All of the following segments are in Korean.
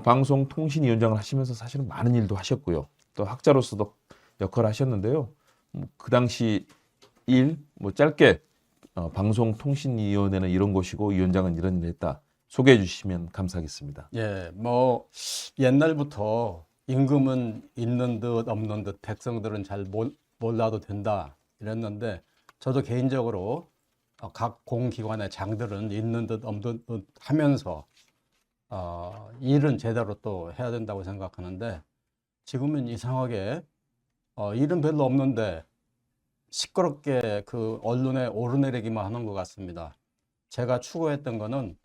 방송통신위원장을 하시면서 사실은 많은 일도 하셨고요. 또 학자로서도 역할을 하셨는데요. 그 당시 일, 짧게 방송통신위원회는 이런 곳이고 위원장은 이런 일을 했다. 소개해 주시면 감사하겠습니다. 예, 뭐 옛날부터 임금은 있는 듯 없는 듯 백성들은 잘 몰라도 된다 이랬는데 저도 개인적으로 각 공기관의 장들은 있는 듯 없는 듯 하면서 일은 제대로 또 해야 된다고 생각하는데 지금은 이상하게 일은 별로 없는데 시끄럽게 그 언론에 오르내리기만 하는 것 같습니다. 제가 추구했던 거는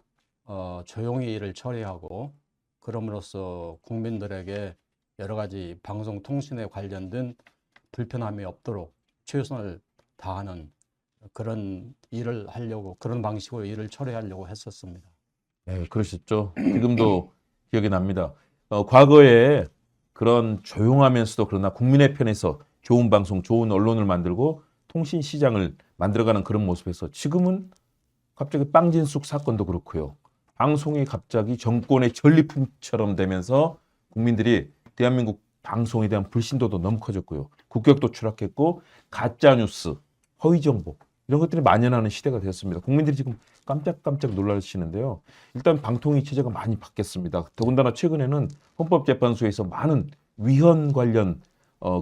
조용히 일을 처리하고 그럼으로써 국민들에게 여러 가지 방송 통신에 관련된 불편함이 없도록 최선을 다하는 그런 일을 하려고 그런 방식으로 일을 처리하려고 했었습니다. 네, 그러셨죠. 지금도 기억이 납니다. 과거에 그런 조용하면서도 그러나 국민의 편에서 좋은 방송, 좋은 언론을 만들고 통신 시장을 만들어가는 그런 모습에서 지금은 갑자기 빵진숙 사건도 그렇고요. 방송이 갑자기 정권의 전리품처럼 되면서 국민들이 대한민국 방송에 대한 불신도도 너무 커졌고요. 국격도 추락했고 가짜 뉴스, 허위 정보 이런 것들이 만연하는 시대가 되었습니다. 국민들이 지금 깜짝깜짝 놀라시는데요. 일단 방통위 체제가 많이 바뀌었습니다. 더군다나 최근에는 헌법재판소에서 많은 위헌 관련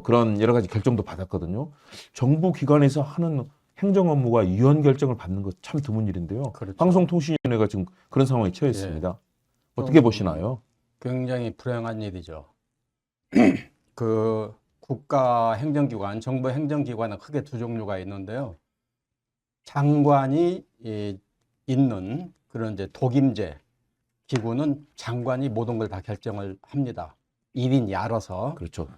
그런 여러 가지 결정도 받았거든요. 정부 기관에서 하는 행정 업무가 위헌 결정을 받는 것 참 드문 일인데요. 그렇죠. 방송통신위원회가 지금 그런 상황에 처했습니다. 예. 어떻게 보시나요? 굉장히 불행한 일이죠. 그 국가 행정기관, 정부 행정기관은 크게 두 종류가 있는데요. 장관이 있는 그런 이제 독임제 기구는 장관이 모든 걸 다 결정을 합니다. 1인 야러서. 그렇죠.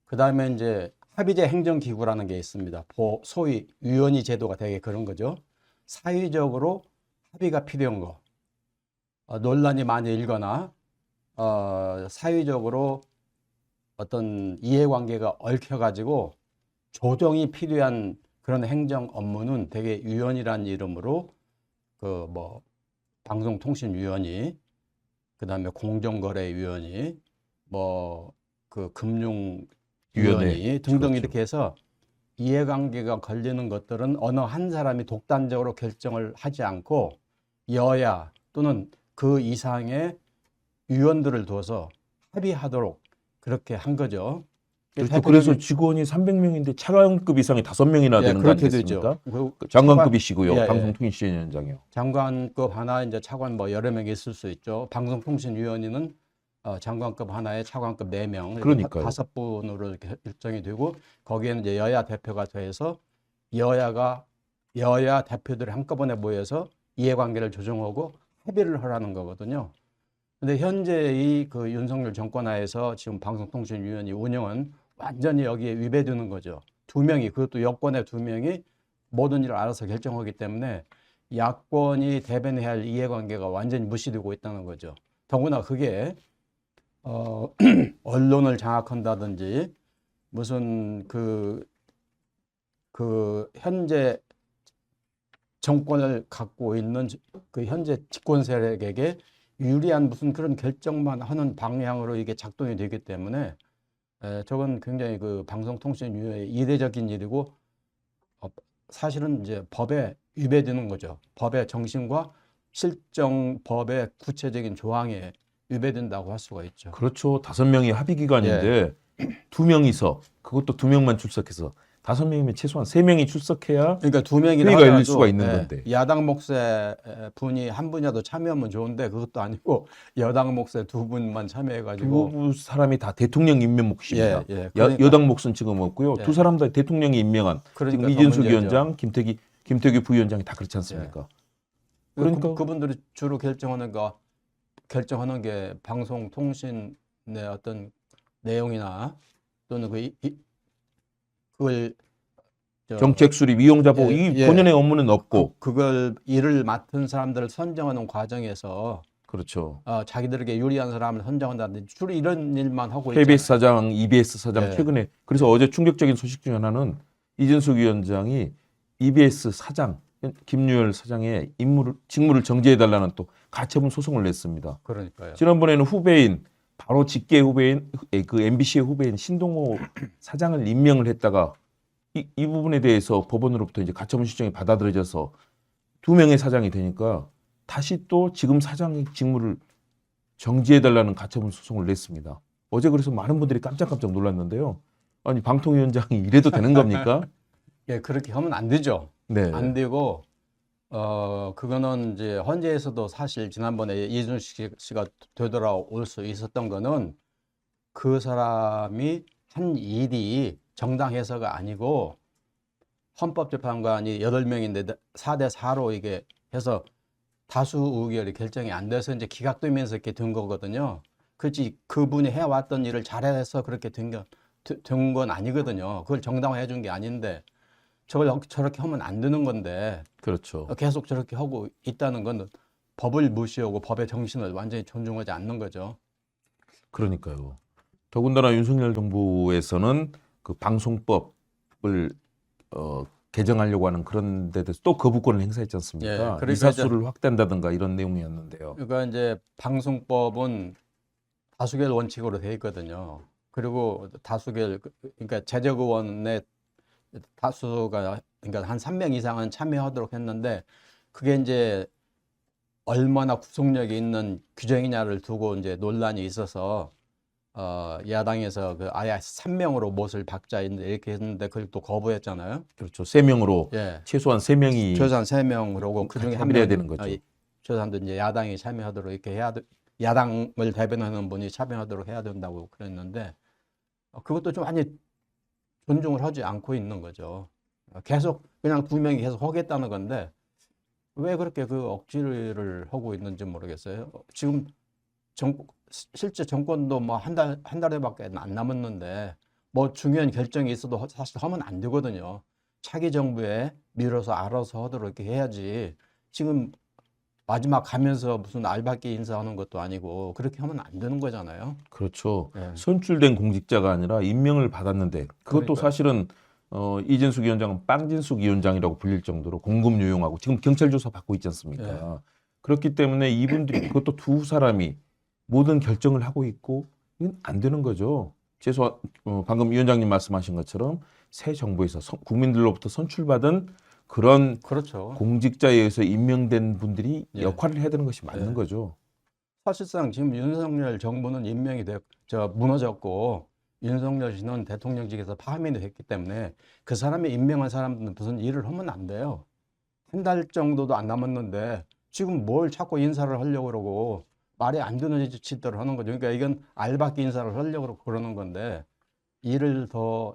그 다음에 이제 합의제 행정기구라는 게 있습니다. 소위 위원회 제도가 되게 그런 거죠. 사회적으로 합의가 필요한 거, 논란이 많이 일거나 사회적으로 어떤 이해관계가 얽혀가지고 조정이 필요한 그런 행정 업무는 되게 위원이라는 이름으로 그 뭐 방송통신위원회, 그 다음에 공정거래위원회, 뭐 그 금융위원회 등등 그렇죠. 이렇게 해서 이해관계가 걸리는 것들은 어느 한 사람이 독단적으로 결정을 하지 않고 여야 또는 그 이상의 위원들을 둬서 합의하도록 그렇게 한 거죠. 그렇죠. 그래서 직원이 300명인데 차관급 이상이 5명이나 예, 되는 거 그렇게 아니겠습니까? 되죠. 장관급이시고요. 예, 예. 방송통신위원장이요. 장관급 하나 이제 차관 뭐 여러 명 있을 수 있죠. 방송통신위원회는 장관급 하나에 차관급 4명, 그러니까요. 5분으로 이렇게 일정이 되고 거기에는 이제 여야 대표가 더해서 여야 대표들이 한꺼번에 모여서 이해관계를 조정하고 합의를 하라는 거거든요. 근데 현재의 그 윤석열 정권 하에서 지금 방송통신위원회 운영은 완전히 여기에 위배되는 거죠. 2명이, 그것도 여권의 2명이 모든 일을 알아서 결정하기 때문에 야권이 대변해야 할 이해관계가 완전히 무시되고 있다는 거죠. 더구나 그게 언론을 장악한다든지 무슨 그 현재 정권을 갖고 있는 그 현재 집권 세력에게 유리한 무슨 그런 결정만 하는 방향으로 이게 작동이 되기 때문에 저건 굉장히 그 방송통신위의 이례적인 일이고 사실은 이제 법에 위배되는 거죠. 법의 정신과 실정 법의 구체적인 조항에 위배된다고 할 수가 있죠. 그렇죠. 5명이 합의 기관인데 2명이서 그것도 2명만 출석해서 5명이면 최소한 3명이 출석해야 그러니까 2명이 회의가 열릴 수가 있는 건데. 야당 목세 분이 한 분이라도 참여하면 좋은데 그것도 아니고 여당 목세 2분만 참여해가지고 두 사람이 다 대통령 임명 몫입니다. 그러니까, 여당 몫은 지금 없고요. 두 사람 다 대통령이 임명한 그러니까 지금 이준석 문제죠. 위원장, 김태규 부위원장이 다 그렇지 않습니까? 그러니까 그분들이 주로 결정하는 게 방송통신의 어떤 내용이나 또는 그걸 정책 수립, 이용자 보호 이 본연의 업무는 없고 그걸 일을 맡은 사람들을 선정하는 과정에서 그렇죠. 자기들에게 유리한 사람을 선정한다든지 주로 이런 일만 하고 KBS 있잖아요. 사장, EBS 사장 최근에 그래서 어제 충격적인 소식 중 하나는 이준석 위원장이 EBS 사장 김유열 사장의 직무를 정지해달라는 또 가처분 소송을 냈습니다. 그러니까요. 지난번에는 후배인 바로 직계 후배인 그 MBC의 후배인 신동호 사장을 임명을 했다가 이 부분에 대해서 법원으로부터 이제 가처분 신청이 받아들여져서 2명의 사장이 되니까 다시 또 지금 사장 직무를 정지해달라는 가처분 소송을 냈습니다. 어제 그래서 많은 분들이 깜짝깜짝 놀랐는데요. 아니 방통위원장이 이래도 되는 겁니까? 예, 그렇게 하면 안 되죠. 네. 안 되고 그거는 이제 헌재에서도 사실 지난번에 이준식 씨가 되돌아올 수 있었던 거는 그 사람이 한 일이 정당해서가 아니고 헌법재판관이 8명인데 4대 4로 이게 해서 다수 의결이 결정이 안 돼서 이제 기각되면서 이렇게 된 거거든요. 그렇지 그분이 해왔던 일을 잘해서 그렇게 된 건 아니거든요. 그걸 정당화해 준 게 아닌데 저걸 저렇게 하면 안 되는 건데 그렇죠. 계속 저렇게 하고 있다는 건 법을 무시하고 법의 정신을 완전히 존중하지 않는 거죠. 그러니까요. 더군다나 윤석열 정부에서는 그 방송법을 개정하려고 하는 그런 데 대해서 또 거부권을 행사했지 않습니까? 예, 그러니까 이사수를 확대한다든가 이런 내용이었는데요. 그러니까 이제 방송법은 다수결 원칙으로 돼 있거든요. 그리고 다수결 그러니까 재적 의원의 다수가 그러니까 한 3명 이상은 참여하도록 했는데 그게 이제 얼마나 구속력이 있는 규정이냐를 두고 이제 논란이 있어서 야당에서 그 아예 3명으로 못을 박자 이렇게 했는데 그걸 또 거부했잖아요. 그렇죠. 3명으로 예. 최소한 3명이 최소한 3명으로고 그 중에 한 합의해야 명 되는 거죠. 최소한도 이제 야당이 참여하도록 이렇게 야당을 대변하는 분이 참여하도록 해야 된다고 그랬는데 그것도 좀 많이 존중을 하지 않고 있는 거죠. 계속 그냥 2명이 계속 하겠다는 건데 왜 그렇게 그 억지를 하고 있는지 모르겠어요. 지금 실제 정권도 뭐 한 달에밖에 안 남았는데 뭐 중요한 결정이 있어도 사실 하면 안 되거든요. 차기 정부에 밀어서 알아서 하도록 이렇게 해야지. 지금 마지막 가면서 무슨 알박기 인사하는 것도 아니고 그렇게 하면 안 되는 거잖아요. 그렇죠. 예. 선출된 공직자가 아니라 임명을 받았는데 그것도 그러니까요. 사실은 이진숙 위원장은 빵진숙 위원장이라고 불릴 정도로 공급 요용하고 지금 경찰 조사 받고 있지 않습니까? 예. 그렇기 때문에 이분들이 그것도 2사람이 모든 결정을 하고 있고 이건 안 되는 거죠. 방금 위원장님 말씀하신 것처럼 새 정부에서 국민들로부터 선출받은 그런 그렇죠. 공직자에 의해서 임명된 분들이 예. 역할을 해야 되는 것이 맞는 예. 거죠. 사실상 지금 윤석열 정부는 임명이 무너졌고 윤석열 씨는 대통령직에서 파면이 됐기 때문에 그 사람이 임명한 사람들은 무슨 일을 하면 안 돼요. 한 달 정도도 안 남았는데 지금 뭘 자꾸 인사를 하려고 그러고 말이 안 되는 짓들을 하는 거죠. 그러니까 이건 알박기 인사를 하려고 그러는 건데 일을 더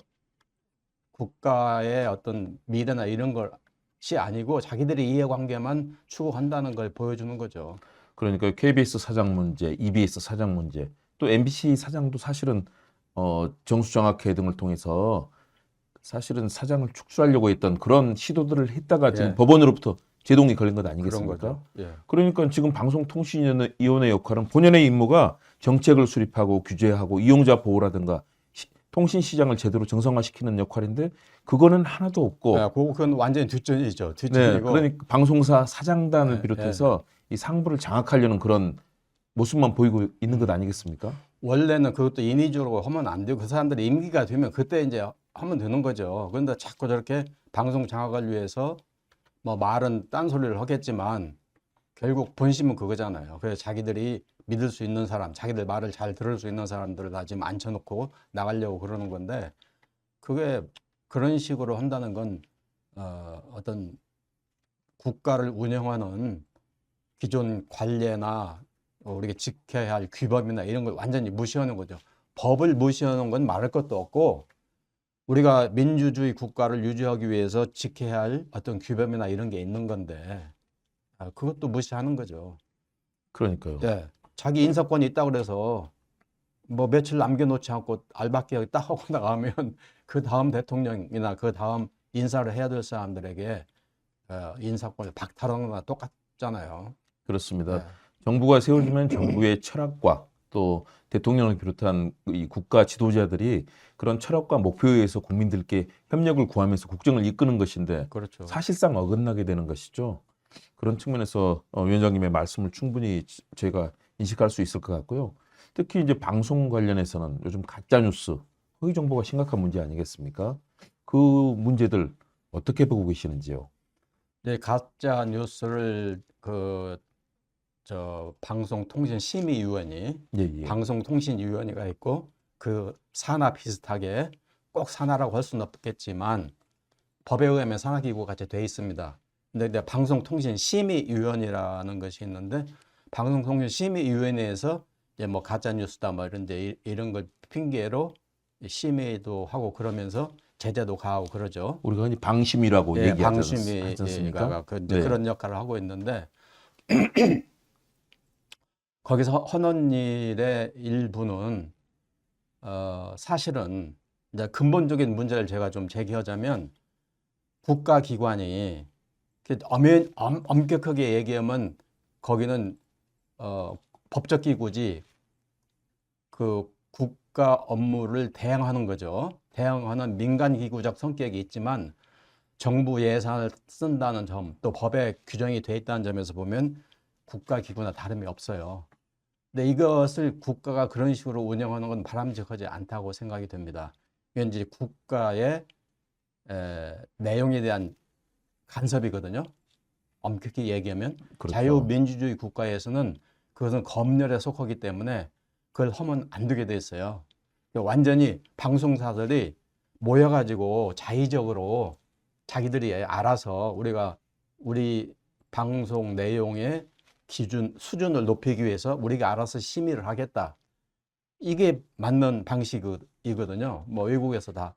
국가의 어떤 미래나 이런 것이 아니고 자기들의 이해관계만 추구한다는 걸 보여주는 거죠. 그러니까 KBS 사장 문제, EBS 사장 문제, 또 MBC 사장도 사실은 정수정학회 등을 통해서 사실은 사장을 축출하려고 했던 그런 시도들을 했다가 지금 예. 법원으로부터 제동이 걸린 것 그런 아니겠습니까? 거죠. 예. 그러니까 지금 방송통신위원회 역할은 본연의 임무가 정책을 수립하고 규제하고 이용자 보호라든가 통신시장을 제대로 정상화시키는 역할인데 그거는 하나도 없고 네, 그건 완전히 뒷전이죠. 네, 뒷전이고. 그러니까 방송사 사장단을 네, 비롯해서 이 상부를 장악하려는 그런 모습만 보이고 있는 것 아니겠습니까? 원래는 그것도 인위적으로 하면 안 되고 그 사람들이 임기가 되면 그때 이제 하면 되는 거죠. 그런데 자꾸 저렇게 방송 장악을 위해서 뭐 말은 딴소리를 하겠지만 결국 본심은 그거잖아요. 그래서 자기들이 믿을 수 있는 사람, 자기들 말을 잘 들을 수 있는 사람들을 다 지금 앉혀놓고 나가려고 그러는 건데 그게 그런 식으로 한다는 건 어떤 국가를 운영하는 기존 관례나 우리가 지켜야 할 규범이나 이런 걸 완전히 무시하는 거죠. 법을 무시하는 건 말할 것도 없고 우리가 민주주의 국가를 유지하기 위해서 지켜야 할 어떤 규범이나 이런 게 있는 건데 그것도 무시하는 거죠. 그러니까요. 예, 자기 인사권이 있다고 그래서 뭐 며칠 남겨놓지 않고 알박기 딱 하고 나가면 그 다음 대통령이나 그 다음 인사를 해야 될 사람들에게 인사권을 박탈하는 거나 똑같잖아요. 그렇습니다. 네. 정부가 세워지면 정부의 철학과 또 대통령을 비롯한 이 국가 지도자들이 그런 철학과 목표에 의해서 국민들께 협력을 구하면서 국정을 이끄는 것인데 그렇죠. 사실상 어긋나게 되는 것이죠. 그런 측면에서 위원장님의 말씀을 충분히 저희가 인식할 수 있을 것 같고요. 특히 이제 방송 관련해서는 요즘 가짜 뉴스, 허위 정보가 심각한 문제 아니겠습니까? 그 문제들 어떻게 보고 계시는지요? 네, 가짜 뉴스를 방송통신심의위원회, 예, 예. 방송통신위원회가 있고 그 산하 비슷하게 꼭 산하라고 할 수는 없겠지만 법에 의하면 산하기구가 같이 돼 있습니다. 근데 이제 방송통신심의위원회라는 것이 있는데 방송통신심의위원회에서 이제 뭐 가짜 뉴스다 뭐 이런 걸 핑계로 심의도 하고 그러면서 제재도 가하고 그러죠. 우리가 흔히 방심이라고 예, 얘기하지 방심위가 않습니까? 이제 네. 그런 역할을 하고 있는데 거기서 하는 일의 일부는 사실은 이제 근본적인 문제를 제가 좀 제기하자면 국가기관이 엄격하게 얘기하면 거기는 법적 기구지 그 국가 업무를 대행하는 거죠. 대행하는 민간 기구적 성격이 있지만 정부 예산을 쓴다는 점, 또 법에 규정이 돼 있다는 점에서 보면 국가기구나 다름이 없어요. 근데 이것을 국가가 그런 식으로 운영하는 건 바람직하지 않다고 생각이 됩니다. 이건 이제 국가의 내용에 대한 간섭이거든요. 엄격히 얘기하면 그렇죠. 자유민주주의 국가에서는 그것은 검열에 속하기 때문에 그걸 하면 안 되게 돼 있어요. 완전히 방송사들이 모여가지고 자의적으로 자기들이 알아서 우리 방송 내용의 기준 수준을 높이기 위해서 우리가 알아서 심의를 하겠다. 이게 맞는 방식이거든요. 뭐 외국에서 다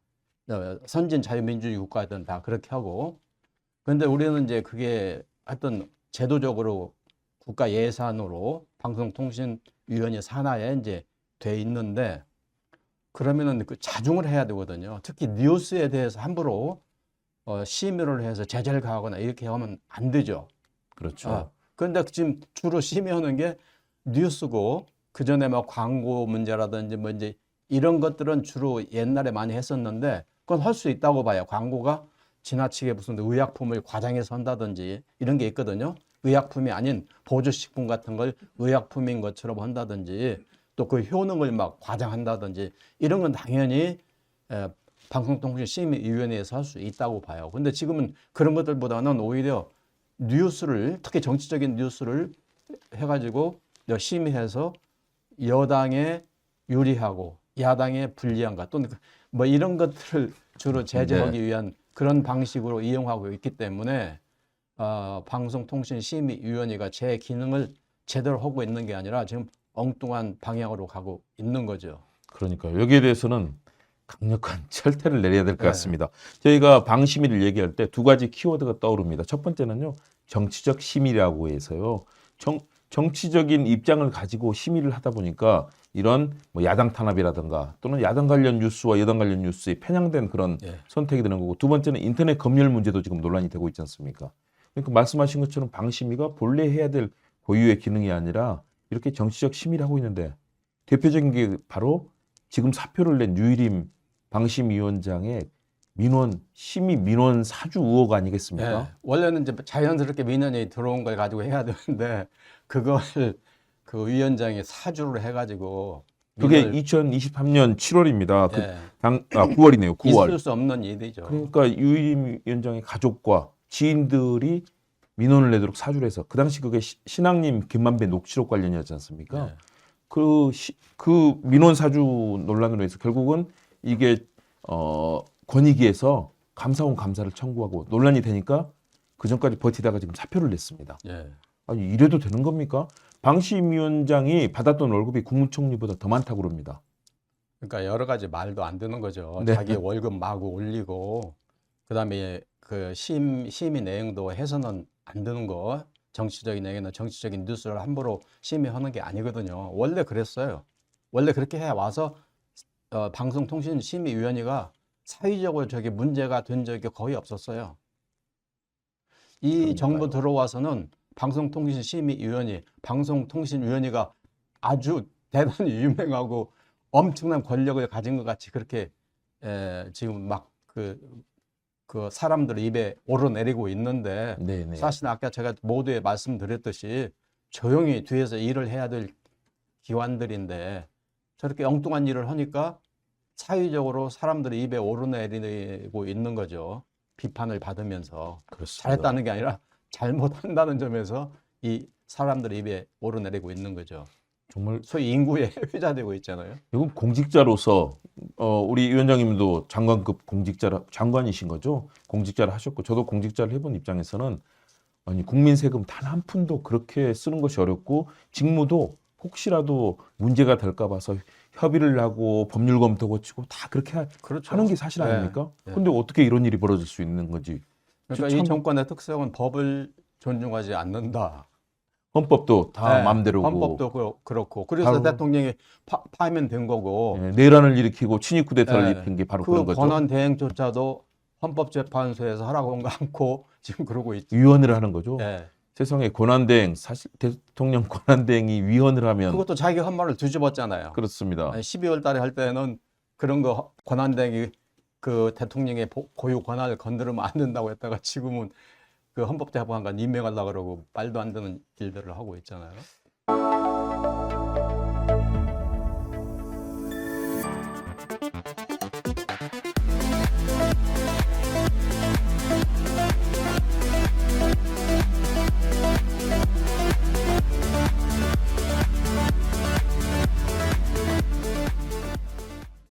선진 자유민주주의 국가든 다 그렇게 하고. 그런데 우리는 이제 그게 하여튼 제도적으로 국가 예산으로 방송통신위원회 산하에 이제 돼 있는데 그러면은 그 자중을 해야 되거든요. 특히 뉴스에 대해서 함부로 심의를 해서 제재를 가하거나 이렇게 하면 안 되죠. 그렇죠. 그런데 지금 주로 심의하는 게 뉴스고 그 전에 뭐 광고 문제라든지 뭐 이제 이런 것들은 주로 옛날에 많이 했었는데 그건 할 수 있다고 봐요. 광고가 지나치게 무슨 의약품을 과장해서 한다든지 이런 게 있거든요. 의약품이 아닌 보조식품 같은 걸 의약품인 것처럼 한다든지 또 그 효능을 막 과장한다든지 이런 건 당연히 방송통신심의위원회에서 할 수 있다고 봐요. 근데 지금은 그런 것들보다는 오히려 뉴스를 특히 정치적인 뉴스를 해가지고 심의해서 여당에 유리하고 야당에 불리한가 또는 뭐 이런 것들을 주로 제재하기 위한 그런 방식으로 이용하고 있기 때문에 방송통신심의위원회가 제 기능을 제대로 하고 있는 게 아니라 지금 엉뚱한 방향으로 가고 있는 거죠. 그러니까요. 여기에 대해서는 강력한 철퇴를 내려야 될 것 네. 같습니다. 저희가 방심위를 얘기할 때 두 가지 키워드가 떠오릅니다. 첫 번째는요, 정치적 심의라고 해서요. 정치적인 입장을 가지고 심의를 하다 보니까 이런 뭐 야당 탄압이라든가 또는 야당 관련 뉴스와 여당 관련 뉴스에 편향된 그런 선택이 되는 거고, 두 번째는 인터넷 검열 문제도 지금 논란이 되고 있지 않습니까? 그러니까 말씀하신 것처럼 방심위가 본래 해야 될 고유의 기능이 아니라 이렇게 정치적 심의를 하고 있는데 대표적인 게 바로 지금 사표를 낸 유일임 방심위원장의 심의 민원 사주 의혹 아니겠습니까? 네. 원래는 이제 자연스럽게 민원이 들어온 걸 가지고 해야 되는데 그걸 그 위원장이 사주를 해가지고 그게 2023년 7월입니다. 9월이네요. 9월. 있을 수 없는 일이죠. 그러니까 유일임 위원장의 가족과 지인들이 민원을 내도록 사주를 해서 그 당시 그게 신앙님 김만배 녹취록 관련이었지 않습니까? 네. 그 민원 사주 논란으로 해서 결국은 이게 권익위에서 감사원 감사를 청구하고 논란이 되니까 그 전까지 버티다가 지금 사표를 냈습니다. 네. 아니 이래도 되는 겁니까? 방심위원장이 받았던 월급이 국무총리보다 더 많다고 그럽니다. 그러니까 여러 가지 말도 안 되는 거죠. 네. 자기 월급 마구 올리고 그다음에 그 심의 내용도 해서는 안 되는 거. 정치적인 내용이나 정치적인 뉴스를 함부로 심의하는 게 아니거든요. 원래 그랬어요. 원래 그렇게 해 와서 방송통신심의위원회가 사회적으로 저게 문제가 된 적이 거의 없었어요. 이 그러니까요. 정부 들어와서는 방송통신심의위원회가 아주 대단히 유명하고 엄청난 권력을 가진 것 같이 그렇게 지금 막 그 사람들 입에 오르내리고 있는데 네네. 사실 아까 제가 모두에 말씀드렸듯이 조용히 뒤에서 일을 해야 될 기관들인데 저렇게 엉뚱한 일을 하니까 사회적으로 사람들이 입에 오르내리고 있는 거죠. 비판을 받으면서 그렇습니다. 잘했다는 게 아니라 잘못한다는 점에서 이 사람들이 입에 오르내리고 있는 거죠. 정말 소위 인구에 회자되고 있잖아요. 이건 공직자로서 우리 위원장님도 장관급 장관이신 거죠? 공직자를 하셨고 저도 공직자를 해본 입장에서는 아니 국민 세금 단 한 푼도 그렇게 쓰는 것이 어렵고 직무도 혹시라도 문제가 될까 봐서 협의를 하고 법률 검토 거치고 다 그렇게 그렇죠. 하는 게 사실 네. 아닙니까? 네. 근데 어떻게 이런 일이 벌어질 수 있는 건지. 그러니까 참 이 정권의 특성은 법을 존중하지 않는다. 헌법도 다 네, 마음대로고 헌법도 그렇고 그래서 바로- 대통령이 파면된 거고 내란을 일으키고 친위 쿠데타를 네, 일으킨 게 바로 그 그런 거죠. 권한 대행조차도 헌법재판소에서 하라고 한 거 않고 지금 그러고 있죠. 위헌을 하는 거죠. 네. 세상에 권한대행 사실 대통령 권한대행이 위헌을 하면 그것도 자기 한 말을 뒤집었잖아요. 그렇습니다. 12월 달에 할 때는 그런 거 권한대행이 그 대통령의 고유 권한을 건드리면 안 된다고 했다가 지금은 그 헌법재판관 임명하려고 그러고 말도 안 되는 일들을 하고 있잖아요.